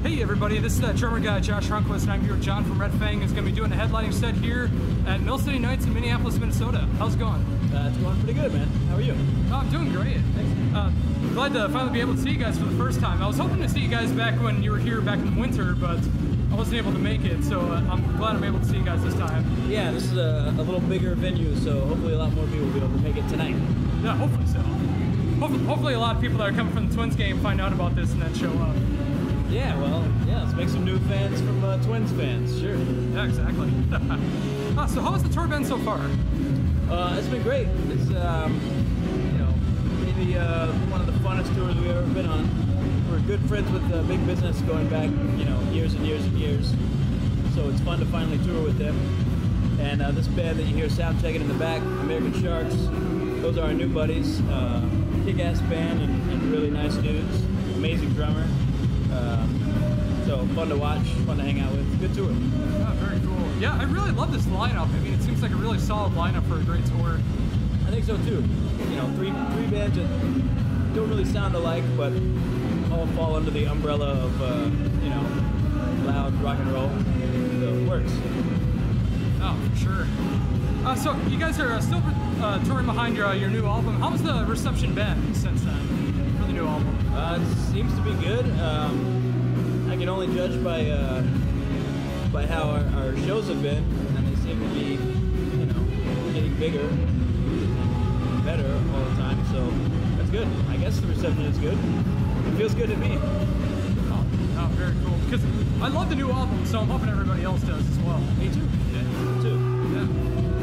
Hey everybody, this is that drummer guy Josh Runquist, and I'm here with John from Red Fang, who's going to be doing a headlining set here at Mill City Nights in Minneapolis, Minnesota. How's it going? It's going pretty good, man. How are you? Oh, I'm doing great. Glad to finally be able to see you guys for the first time. I was hoping to see you guys back when you were here back in the winter, but I wasn't able to make it, so I'm glad I'm able to see you guys this time. Yeah, this is a little bigger venue, so hopefully a lot more people will be able to make it tonight. Yeah, hopefully so. Hopefully a lot of people that are coming from the Twins game find out about this and then show up. Yeah, well, yeah, let's make some new fans from Twins fans, sure. Yeah, exactly. So how has the tour been so far? It's been great. It's, maybe one of the funnest tours we've ever been on. We're good friends with Big Business going back, years and years and years. So it's fun to finally tour with them. And this band that you hear sound checking in the back, American Sharks, those are our new buddies. Kick-ass band and really nice dudes. Amazing drummer. So fun to watch, fun to hang out with. Good tour. Oh, very cool. Yeah, I really love this lineup. I mean, it seems like a really solid lineup for a great tour. I think so too. Three bands that don't really sound alike, but all fall under the umbrella of loud rock and roll. So it works. Oh, for sure. So you guys are still touring behind your new album. How's the reception been since then for the new album? It seems to be good. I can only judge by how our shows have been, and they seem to be, getting bigger and better all the time. So that's good. I guess the reception is good. It feels good to me. Oh, very cool. Because I love the new album, so I'm hoping everybody else does as well. Me too. Yeah, me too.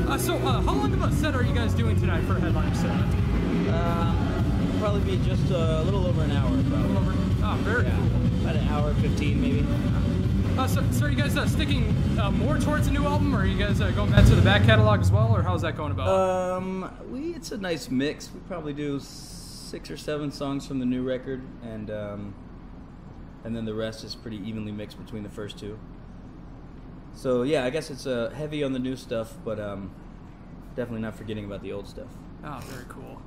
Yeah. So how long of a set are you guys doing tonight for a headline set? Probably be just a little over an hour. Probably. Oh, very cool. About an hour 15 maybe. So are you guys sticking more towards the new album, or are you guys going back to the back catalog as well, or how's that going about? It's a nice mix. We probably do 6 or 7 songs from the new record, and then the rest is pretty evenly mixed between the first 2. So yeah, I guess it's heavy on the new stuff, but definitely not forgetting about the old stuff. Oh, very cool.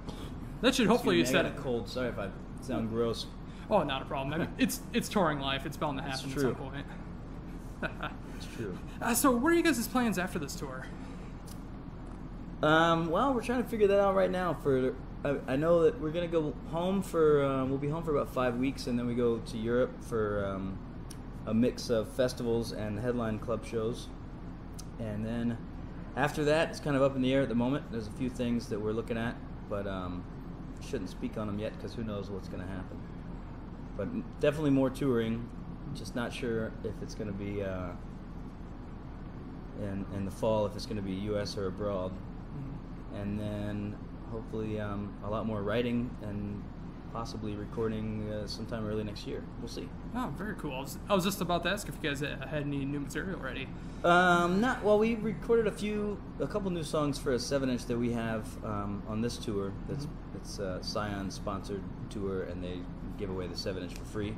That should hopefully set it. Cold. Sorry if I sound gross. Oh, not a problem. I mean, it's touring life. It's bound to happen at some point. It's true. So what are you guys' plans after this tour? Well, we're trying to figure that out right now. I know that we're gonna go home for we'll be home for about 5 weeks, and then we go to Europe for a mix of festivals and headline club shows. And then after that, it's kind of up in the air at the moment. There's a few things that we're looking at, but shouldn't speak on them yet because who knows what's going to happen. But definitely more touring. Just not sure if it's going to be in the fall, if it's going to be U.S. or abroad. Mm-hmm. And then hopefully a lot more writing and possibly recording sometime early next year. We'll see. Oh, very cool. I was just about to ask if you guys had any new material ready. We recorded a couple new songs for a 7-inch that we have on this tour. It's a Scion sponsored tour, and they give away the 7-inch for free.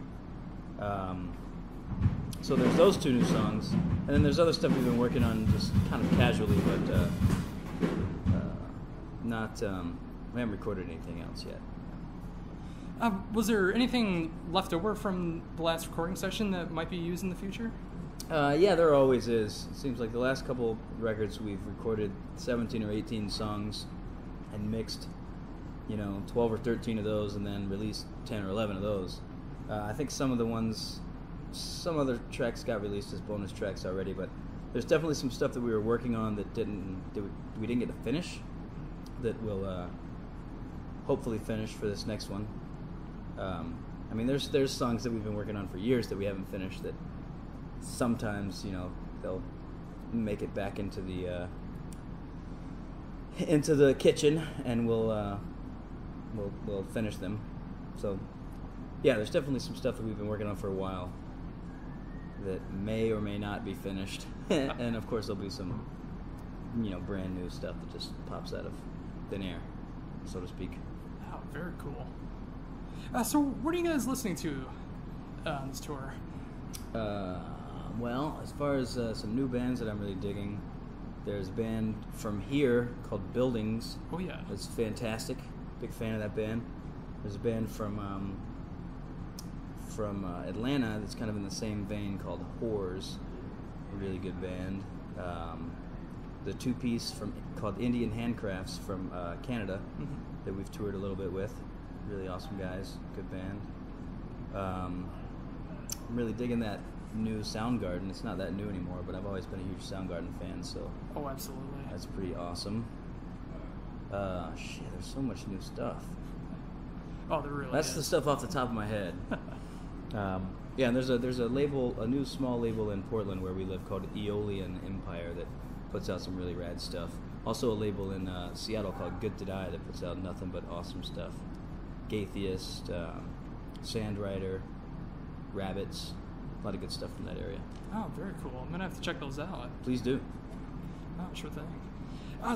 So there's those 2 new songs, and then there's other stuff we've been working on just kind of casually, but we haven't recorded anything else yet. Was there anything left over from the last recording session that might be used in the future? Yeah, there always is. It seems like the last couple records we've recorded 17 or 18 songs and mixed, 12 or 13 of those, and then released 10 or 11 of those. I think some other tracks got released as bonus tracks already, but there's definitely some stuff that we were working on that we didn't get to finish, that we'll hopefully finish for this next one. There's songs that we've been working on for years that we haven't finished that sometimes, they'll make it back into the kitchen, and we'll finish them. So yeah, there's definitely some stuff that we've been working on for a while that may or may not be finished. And of course there'll be some brand new stuff that just pops out of thin air, so to speak. Oh, very cool. So what are you guys listening to on this tour? Well, as far as some new bands that I'm really digging, there's a band from here called Buildings. Oh, yeah. It's fantastic. Big fan of that band. There's a band from from Atlanta that's kind of in the same vein called Whores, a really good band. The two-piece called Indian Handcrafts from Canada that we've toured a little bit with. Really awesome guys, good band. I'm really digging that new Soundgarden. It's not that new anymore, but I've always been a huge Soundgarden fan, so Oh, absolutely. that's pretty awesome. Shit, there's so much new stuff. Oh, there really That's is. the stuff off the top of my head. Yeah, and there's a label, a new small label in Portland where we live called Aeolian Empire that puts out some really rad stuff. Also a label in Seattle called Good to Die that puts out nothing but awesome stuff. Gaytheist, Sandrider, Rabbits, a lot of good stuff from that area. Oh, very cool. I'm gonna have to check those out. Please do. Oh, sure thing.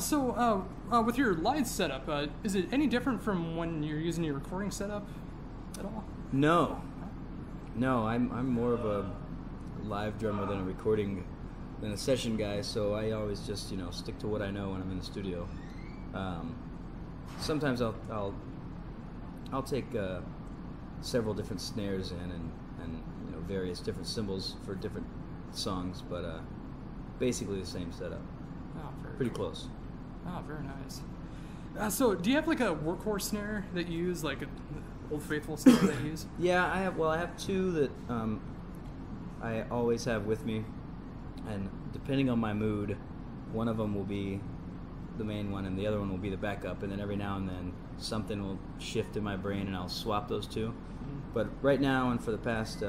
So, with your live setup, is it any different from when you're using your recording setup at all? No, I'm more of a live drummer than a session guy. So I always just stick to what I know when I'm in the studio. Sometimes I'll take several different snares in and various different cymbals for different songs, but basically the same setup. Oh, very Pretty cool. close. Oh, very nice. So, do you have like a workhorse snare that you use, like an Old Faithful snare that you use? Yeah, I have. Well, I have two that I always have with me, and depending on my mood, one of them will be the main one, and the other one will be the backup. And then every now and then, something will shift in my brain, and I'll swap those two. But right now, and for the past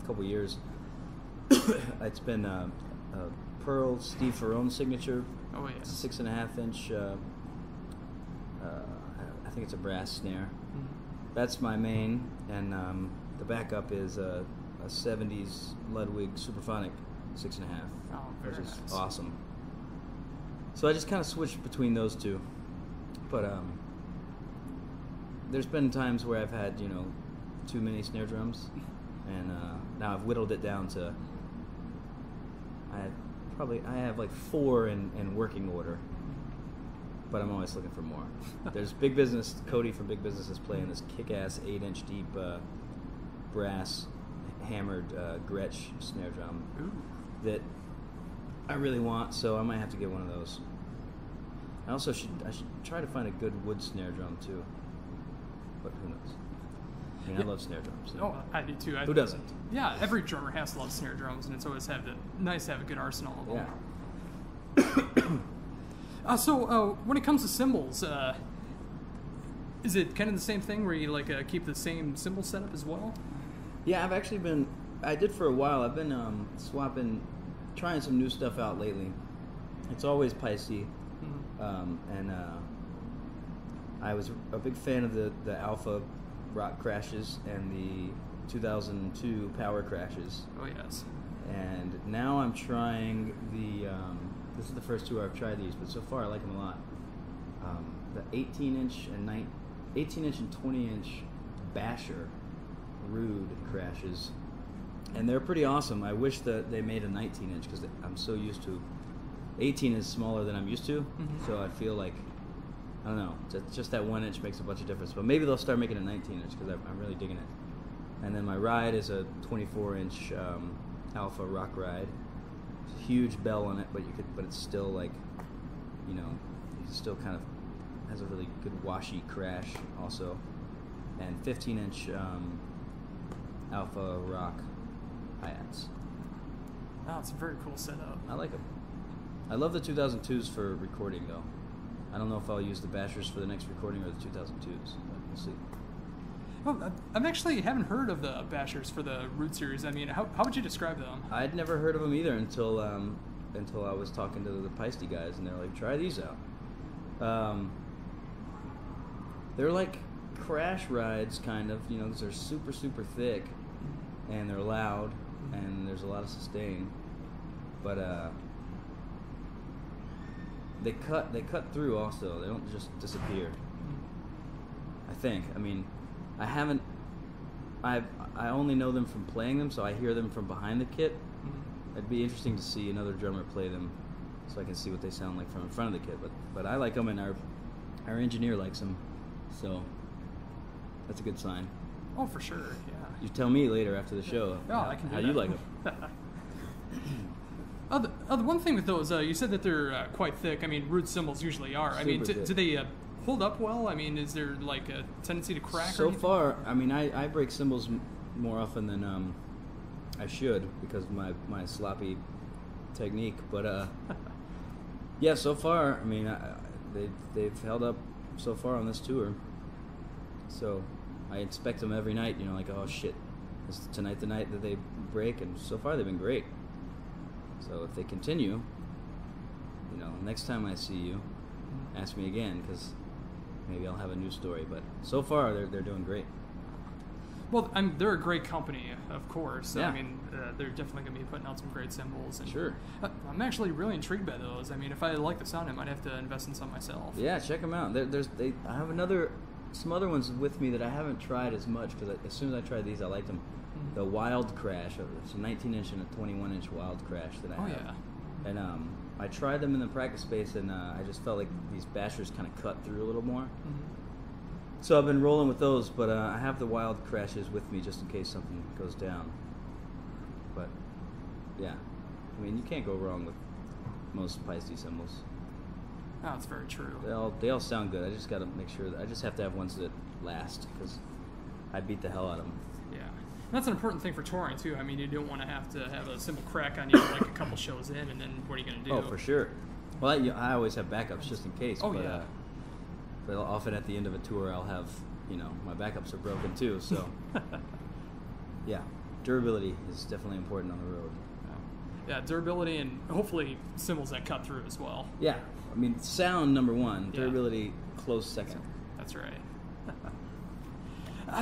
couple years, it's been a Pearl Steve Ferrone signature. Oh, yeah. It's a 6.5 inch. I think it's a brass snare. That's my main, and the backup is a 70s Ludwig Superphonic 6.5, Oh, very which is nice. awesome. So I just kind of switched between those two, but there's been times where I've had too many snare drums, and now I've whittled it down to I have like 4 in working order, but I'm always looking for more. There's Big Business. Cody from Big Business is playing this kick-ass 8-inch deep brass hammered Gretsch snare drum that I really want, so I might have to get one of those. I should try to find a good wood snare drum too, but who knows? I mean, I love snare drums. Oh, I do too. Who doesn't? Yeah, every drummer has to love snare drums, and it's always nice to have a good arsenal of them. Yeah. So, when it comes to cymbals, is it kind of the same thing where you keep the same cymbal setup as well? Yeah, I've actually been. I did for a while. I've been trying some new stuff out lately. It's always Pisces, and I was a big fan of the Alpha Rock Crashes and the 2002 Power Crashes. Oh, yes. And now I'm trying this is the first tour I've tried these, but so far I like them a lot. The 18-inch and 20-inch Basher Rude Crashes, and they're pretty awesome. I wish that they made a 19-inch because I'm so used to 18 is smaller than I'm used to, so I feel like I don't know. Just that 1 inch makes a bunch of difference. But maybe they'll start making a 19-inch because I'm really digging it. And then my ride is a 24-inch Alpha Rock Ride. It's a huge bell on it, but it's still it still kind of has a really good washy crash also. And 15-inch Alpha Rock hi-hats. Oh, it's a very cool setup. I like them. I love the 2002s for recording though. I don't know if I'll use the Bashers for the next recording or the 2002s, but we'll see. Well, I actually haven't heard of the Bashers for the Root series. I mean, how would you describe them? I'd never heard of them either until I was talking to the Peisty guys, and they're like, try these out. They're like crash rides, kind of, because they're super, super thick, and they're loud, and there's a lot of sustain, but they cut through also. They don't just disappear. I think. I mean, I only know them from playing them, so I hear them from behind the kit. It'd be interesting to see another drummer play them, so I can see what they sound like from in front of the kit. But I like them, and our engineer likes them, so that's a good sign. Oh, for sure, yeah. You tell me later after the show I can do how that. you like them. The one thing with those, you said that they're quite thick. I mean, root cymbals usually are. I mean, Super do they hold up well? I mean, is there like a tendency to crack? So far, I mean, I break cymbals more often than I should because of my sloppy technique. But yeah, so far, I mean, they've held up so far on this tour. So I expect them every night. You know, like, oh shit, is tonight the night that they break? And so far, they've been great. So if they continue, you know, next time I see you, ask me again because maybe I'll have a new story. But so far, they're doing great. Well, they're a great company, of course. Yeah. I mean, they're definitely going to be putting out some great cymbals. And Sure. I'm actually really intrigued by those. I mean, if I like the sound, I might have to invest in some myself. Yeah, check them out. I have some other ones with me that I haven't tried as much because as soon as I tried these, I liked them. Mm-hmm. The Wild Crash, it's a 19-inch and a 21-inch Wild Crash that I have. Yeah. And I tried them in the practice space, and I just felt like these bashers kind of cut through a little more. Mm-hmm. So I've been rolling with those, but I have the Wild Crashes with me just in case something goes down. But yeah, I mean, you can't go wrong with most Paiste cymbals. Oh, that's very true. They all sound good. I just got to make sure that I just have to have ones that last because I beat the hell out of them. Yeah, that's an important thing for touring too. I mean, you don't want to have a simple crack on you like a couple shows in, and then what are you going to do? Oh, for sure. Well, I always have backups just in case. Oh, but, yeah. But often at the end of a tour, I'll have, you know, my backups are broken too. So yeah, durability is definitely important on the road. Yeah, durability and hopefully cymbals that cut through as well. Yeah, I mean, sound number one, durability close second. That's right.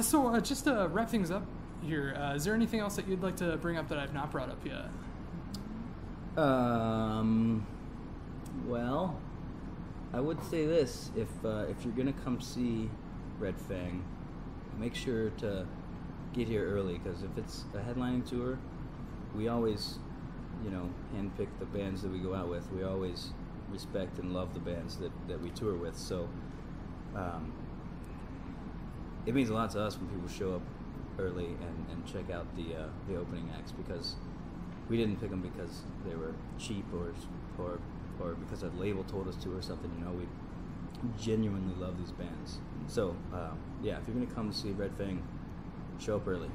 So just to wrap things up here, is there anything else that you'd like to bring up that I've not brought up yet? Well, I would say this: if you're gonna come see Red Fang, make sure to get here early because if it's a headlining tour, we always, you know, handpick the bands that we go out with. We always respect and love the bands that we tour with. So it means a lot to us when people show up early and check out the opening acts because we didn't pick them because they were cheap or because a label told us to or something. You know, we genuinely love these bands. So yeah, if you're gonna come to see Red Fang, show up early.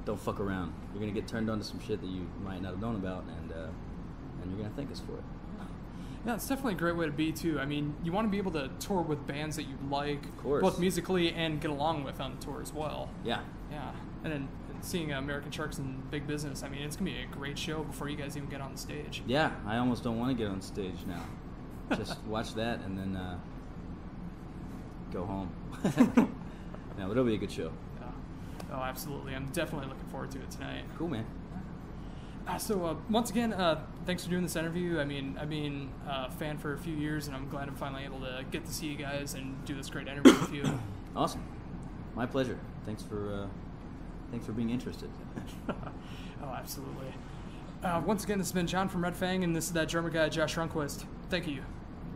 Don't fuck around. You're gonna get turned on to some shit that you might not have known about, and you're gonna thank us for it. Yeah, it's definitely a great way to be too. I mean, you want to be able to tour with bands that you like, of course, both musically and get along with on the tour as well. Yeah. Yeah, and then seeing American Sharks in Big Business. I mean, it's gonna be a great show before you guys even get on the stage. Yeah, I almost don't want to get on stage now. Just watch that and then go home. No, but it'll be a good show. Yeah. Oh, absolutely. I'm definitely looking forward to it tonight. Cool, man. So once again, thanks for doing this interview. I mean, I've been a fan for a few years, and I'm glad I'm finally able to get to see you guys and do this great interview with you. Awesome. My pleasure. Thanks for being interested. Oh, absolutely. Once again, this has been John from Red Fang, and this is that drummer guy, Josh Runquist. Thank you.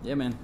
Yeah, man.